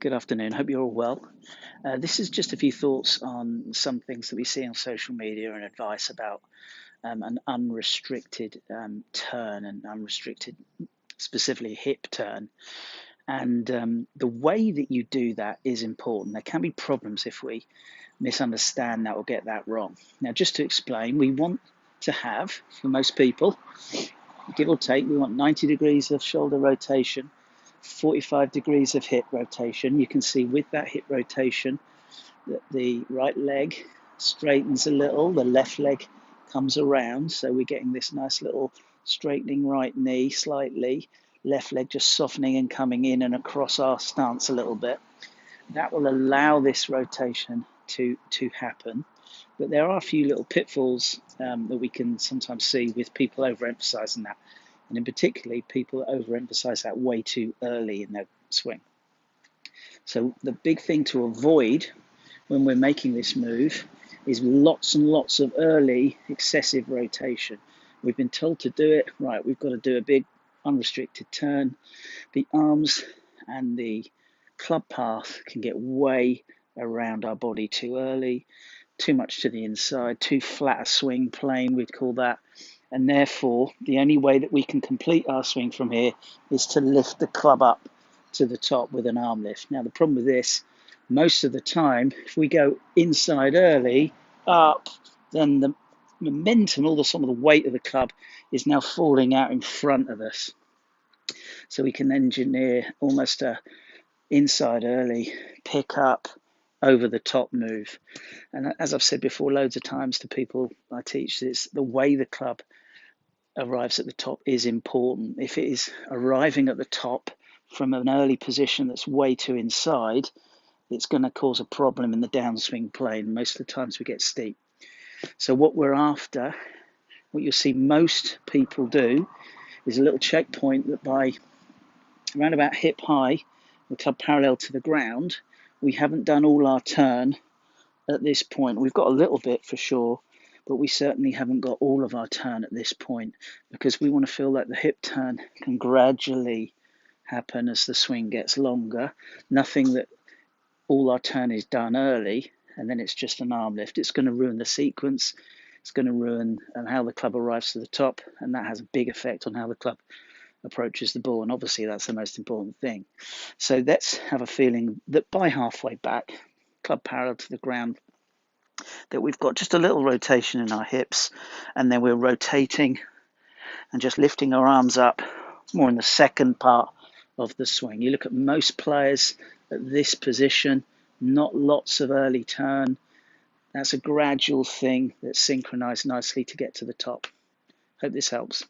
Good afternoon. Hope you're all well. This is just a few thoughts on some things that we see on social media and advice about an unrestricted turn and unrestricted, specifically hip turn. And the way that you do that is important. There can be problems if we misunderstand that or get that wrong. Now, just to explain, we want to have, for most people, give or take, we want 90 degrees of shoulder rotation, 45 degrees of hip rotation. You can see with that hip rotation that the right leg straightens a little, the left leg comes around, so we're getting this nice little straightening right knee slightly, left leg just softening and coming in and across our stance a little bit. That will allow this rotation to happen. But there are a few little pitfalls that we can sometimes see with people overemphasizing that. And in particular, people overemphasize that way too early in their swing. So the big thing to avoid when we're making this move is lots and lots of early excessive rotation. We've been told to do it, right, we've got to do a big unrestricted turn. The arms and the club path can get way around our body too early, too much to the inside, too flat a swing plane, we'd call that. And therefore, the only way that we can complete our swing from here is to lift the club up to the top with an arm lift. Now, the problem with this, most of the time, if we go inside early, up, then the momentum, some of the weight of the club is now falling out in front of us. So we can engineer almost a inside early, pick up, over the top move. And as I've said before loads of times to people I teach, it's the way the club arrives at the top is important. If it is arriving at the top from an early position that's way too inside, it's going to cause a problem in the downswing plane. Most of the times we get steep. So what we're after, what you'll see most people do, is a little checkpoint that by around about hip high, the club parallel to the ground, we haven't done all our turn at this point. We've got a little bit for sure, but we certainly haven't got all of our turn at this point, because we want to feel like the hip turn can gradually happen as the swing gets longer. Nothing that all our turn is done early and then it's just an arm lift. It's going to ruin the sequence. It's going to ruin how the club arrives to the top, and that has a big effect on how the club approaches the ball, and obviously that's the most important thing. So let's have a feeling that by halfway back, club parallel to the ground, that we've got just a little rotation in our hips, and then we're rotating and just lifting our arms up more in the second part of the swing. You look at most players at this position, not lots of early turn. That's a gradual thing that's synchronized nicely to get to the top. Hope this helps.